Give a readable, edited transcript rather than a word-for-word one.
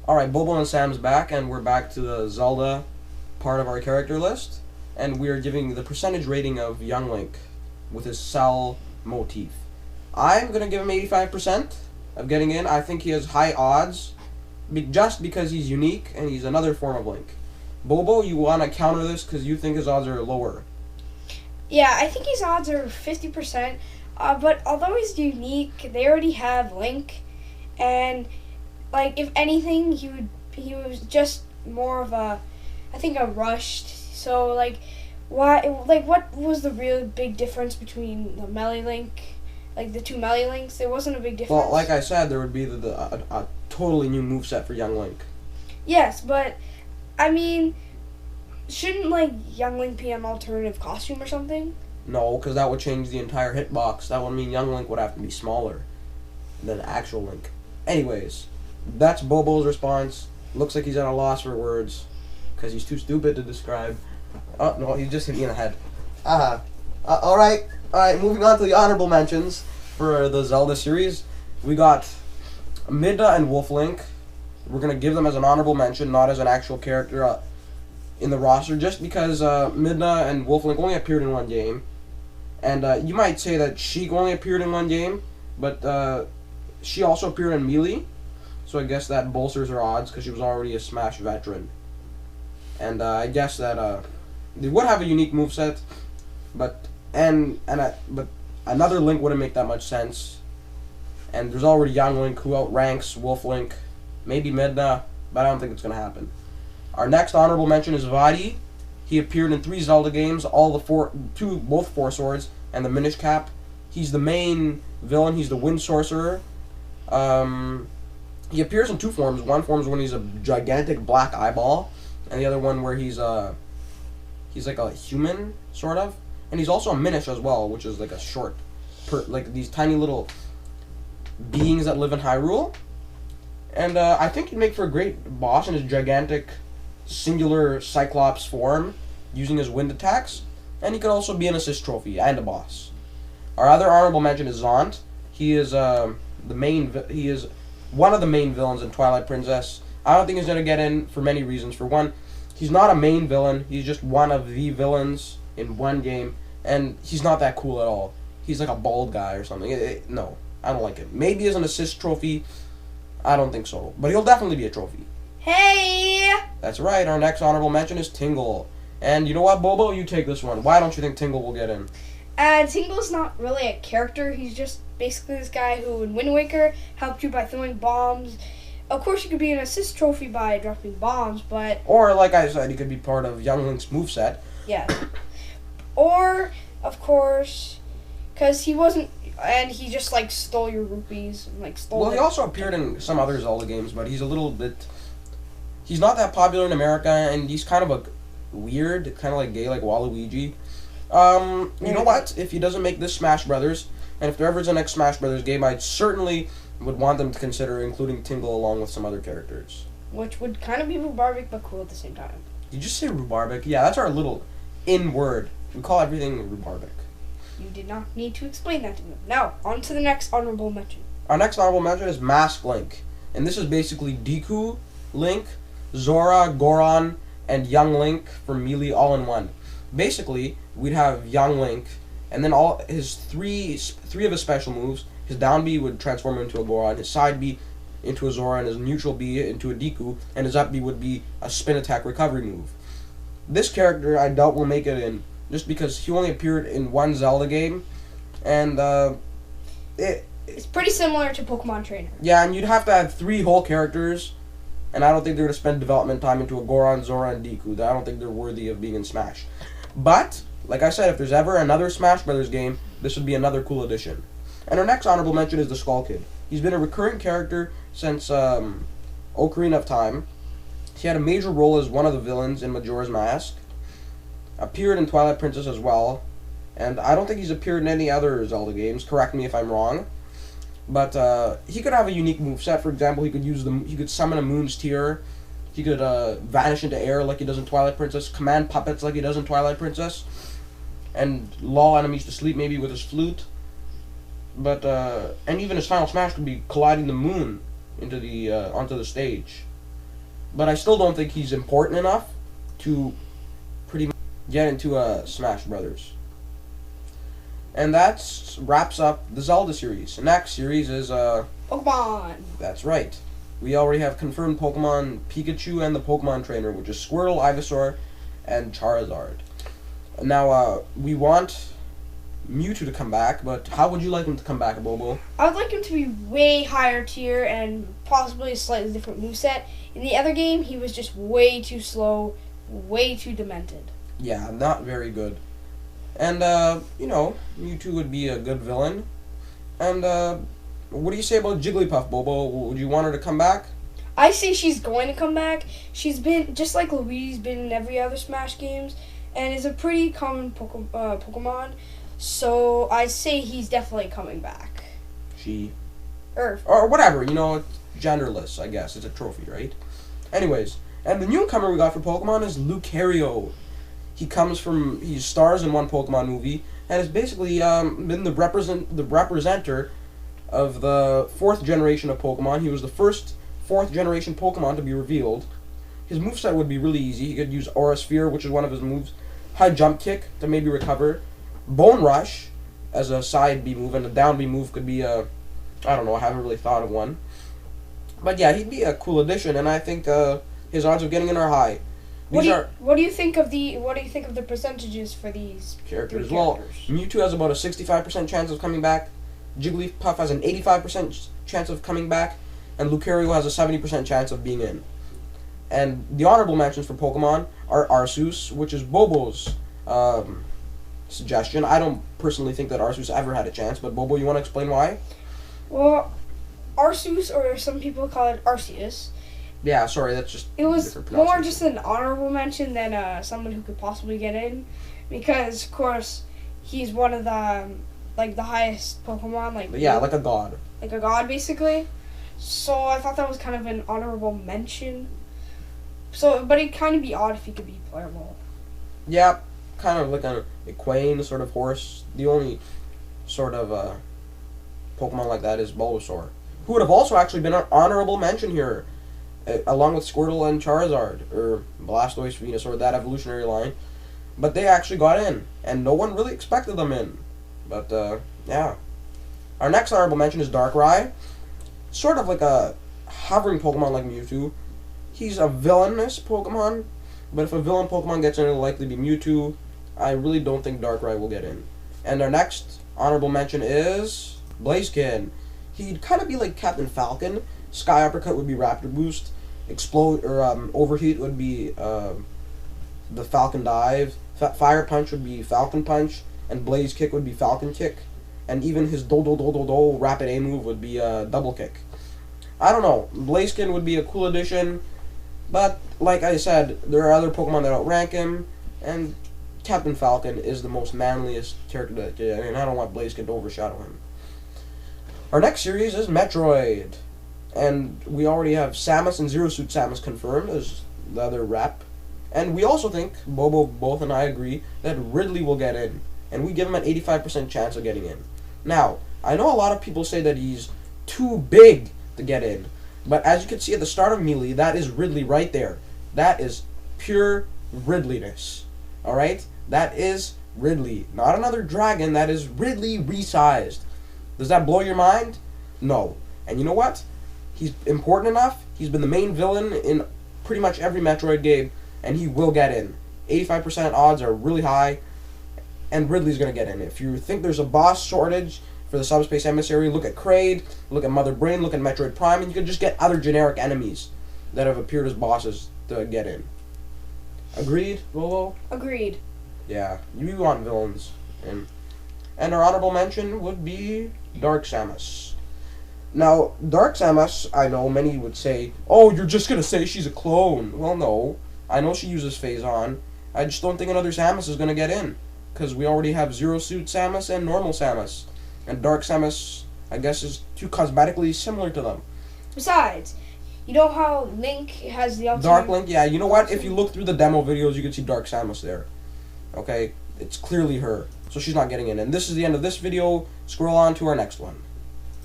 Alright, Bobo and Sam's back, and we're back to the Zelda part of our character list. And we're giving the percentage rating of Young Link with his cell motif. I'm going to give him 85% of getting in. I think he has high odds just because he's unique and he's another form of Link. Bobo, you want to counter this because you think his odds are lower. Yeah, I think his odds are 50%. But although he's unique, they already have Link. And, like, if anything, he was just more of a rushed. So, what was the real big difference between the Melee Link, like the two Melee Links? There wasn't a big difference. Well, like I said, there would be a totally new moveset for Young Link. Yes, but, I mean, shouldn't, Young Link be an alternative costume or something? No, because that would change the entire hitbox. That would mean Young Link would have to be smaller than actual Link. Anyways, that's Bobo's response. Looks like he's at a loss for words because he's too stupid to describe. Oh, no, he just hit me in the head. Alright, moving on to the honorable mentions for the Zelda series. We got Midna and Wolf Link. We're going to give them as an honorable mention, not as an actual character in the roster, just because Midna and Wolf Link only appeared in one game. And you might say that Sheik only appeared in one game, but she also appeared in Melee, so I guess that bolsters her odds because she was already a Smash veteran. And I guess that they would have a unique moveset, but another Link wouldn't make that much sense. And there's already Young Link who outranks Wolf Link, maybe Midna, but I don't think it's gonna happen. Our next honorable mention is Vaati. He appeared in 3 Zelda games, both Four Swords and the Minish Cap. He's the main villain. He's the Wind Sorcerer. He appears in 2 forms. One form is when he's a gigantic black eyeball, and the other one where he's like a human sort of, and he's also a Minish as well, which is like a short, like these tiny little beings that live in Hyrule. And I think he'd make for a great boss in his gigantic singular Cyclops form, using his wind attacks, and he could also be an assist trophy and a boss. Our other honorable mention is Zant. He is he is one of the main villains in Twilight Princess. I don't think he's gonna get in for many reasons. For one, he's not a main villain. He's just one of the villains in one game, and he's not that cool at all. He's like a bald guy or something. No, I don't like him. Maybe as an assist trophy, I don't think so, but he'll definitely be a trophy. Hey! That's right, our next honorable mention is Tingle. And you know what, Bobo? You take this one. Why don't you think Tingle will get in? Tingle's not really a character. He's just basically this guy who in Wind Waker helped you by throwing bombs. Of course, he could be an assist trophy by dropping bombs, but... Or, like I said, he could be part of Young Link's moveset. Yeah. Or, of course, because he wasn't... And he just, stole your rupees. And, stole... Well, he also appeared in some other Zelda games, but he's a little bit... He's not that popular in America, and he's kind of a weird, kind of like gay, like Waluigi. You know what? If he doesn't make this Smash Brothers, and if there ever is a next Smash Brothers game, I certainly would want them to consider including Tingle along with some other characters. Which would kind of be rhubarbic, but cool at the same time. Did you just say rhubarbic? Yeah, that's our little in-word. We call everything rhubarbic. You did not need to explain that to me. Now, on to the next honorable mention. Our next honorable mention is Mask Link. And this is basically Deku, Link, Zora, Goron, and Young Link for Melee all in one. Basically, we'd have Young Link, and then all his three of his special moves. His down B would transform into a Goron, his side B into a Zora, and his neutral B into a Deku, and his up B would be a spin attack recovery move. This character I doubt will make it in, just because he only appeared in one Zelda game, and it's pretty similar to Pokemon Trainer. Yeah, and you'd have to have 3 whole characters, and I don't think they're going to spend development time into a Goron, Zora, and Deku. I don't think they're worthy of being in Smash. But, like I said, if there's ever another Smash Brothers game, this would be another cool addition. And our next honorable mention is the Skull Kid. He's been a recurring character since Ocarina of Time. He had a major role as one of the villains in Majora's Mask. Appeared in Twilight Princess as well. And I don't think he's appeared in any other Zelda games. Correct me if I'm wrong. But he could have a unique moveset. For example, he could summon a Moon's Tear. He could vanish into air like he does in Twilight Princess. Command puppets like he does in Twilight Princess. And lull enemies to sleep maybe with his flute. But and even his final smash could be colliding the moon into the onto the stage. but I still don't think he's important enough to pretty much get into Smash Brothers. And that wraps up the Zelda series. The next series is Pokemon. That's right. We already have confirmed Pokemon Pikachu and the Pokemon Trainer, which is Squirtle, Ivysaur, and Charizard. Now, we want Mewtwo to come back, but how would you like him to come back, Bobo? I would like him to be way higher tier and possibly a slightly different moveset. In the other game, he was just way too slow, way too demented. Yeah, not very good. And, Mewtwo would be a good villain. And, what do you say about Jigglypuff, Bobo? Would you want her to come back? I say she's going to come back. She's been, just like Luigi's been in every other Smash games, and is a pretty common Pokemon. So I say he's definitely coming back. Or whatever, it's genderless, I guess. It's a trophy, right? Anyways, and the newcomer we got for Pokemon is Lucario. He stars in one Pokemon movie, and has basically been the representer of the 4th generation of Pokemon. He was the first 4th generation Pokemon to be revealed. His moveset would be really easy. He could use Aura Sphere, which is one of his moves, High Jump Kick to maybe recover, Bone Rush as a side B move, and a down B move could be I haven't really thought of one. But yeah, he'd be a cool addition, and I think his odds of getting in are high. What do you think of the percentages for these characters? Well, Mewtwo has about a 65% chance of coming back. Jigglypuff has an 85% chance of coming back, and Lucario has a 70% chance of being in. And the honorable mentions for Pokemon are Arceus, which is Bobo's suggestion. I don't personally think that Arceus ever had a chance, but Bobo, you want to explain why? Well, Arceus, or some people call it Arceus. Yeah, sorry, that's just... It was more just an honorable mention than someone who could possibly get in, because, of course, he's one of the highest Pokemon, like a god. Like a god, basically. So I thought that was kind of an honorable mention. So, but it'd kind of be odd if he could be playable. Yeah, kind of like a Quain sort of horse. The only sort of Pokemon like that is Bulbasaur, who would have also actually been an honorable mention here, along with Squirtle and Charizard, or Blastoise, Venusaur, that evolutionary line. But they actually got in, and no one really expected them in. But, yeah. Our next honorable mention is Darkrai. Sort of like a hovering Pokemon like Mewtwo. He's a villainous Pokemon, but if a villain Pokemon gets in, it'll likely be Mewtwo. I really don't think Darkrai will get in. And our next honorable mention is Blaziken. He'd kind of be like Captain Falcon. Sky Uppercut would be Raptor Boost. Overheat would be the Falcon Dive. Fire Punch would be Falcon Punch. And Blaze Kick would be Falcon Kick. And even his Do Rapid A move would be Double Kick. I don't know. Blaziken would be a cool addition. But, like I said, there are other Pokemon that outrank him. And Captain Falcon is the most manliest character that get in. And I don't want Blaziken to overshadow him. Our next series is Metroid. And we already have Samus and Zero Suit Samus confirmed as the other rep. And we also think, Bobo, both and I agree, that Ridley will get in. And we give him an 85% chance of getting in. Now, I know a lot of people say that he's too big to get in. But as you can see at the start of Melee, that is Ridley right there. That is pure Ridleyness. Alright? That is Ridley. Not another dragon, that is Ridley resized. Does that blow your mind? No. And you know what? He's important enough. He's been the main villain in pretty much every Metroid game, and he will get in. 85% odds are really high, and Ridley's going to get in. If you think there's a boss shortage for the Subspace Emissary, look at Kraid, look at Mother Brain, look at Metroid Prime, and you can just get other generic enemies that have appeared as bosses to get in. Agreed, Lolo? Agreed. Yeah, you want villains. And our honorable mention would be Dark Samus. Now, Dark Samus, I know many would say, oh, you're just going to say she's a clone. Well, no. I know she uses Phazon. I just don't think another Samus is going to get in. Because we already have Zero Suit Samus and normal Samus. And Dark Samus, I guess, is too cosmetically similar to them. Besides, you know how Link has the ultimate... Dark Link, yeah. You know what? If you look through the demo videos, you can see Dark Samus there. Okay? It's clearly her. So she's not getting in. And this is the end of this video. Scroll on to our next one.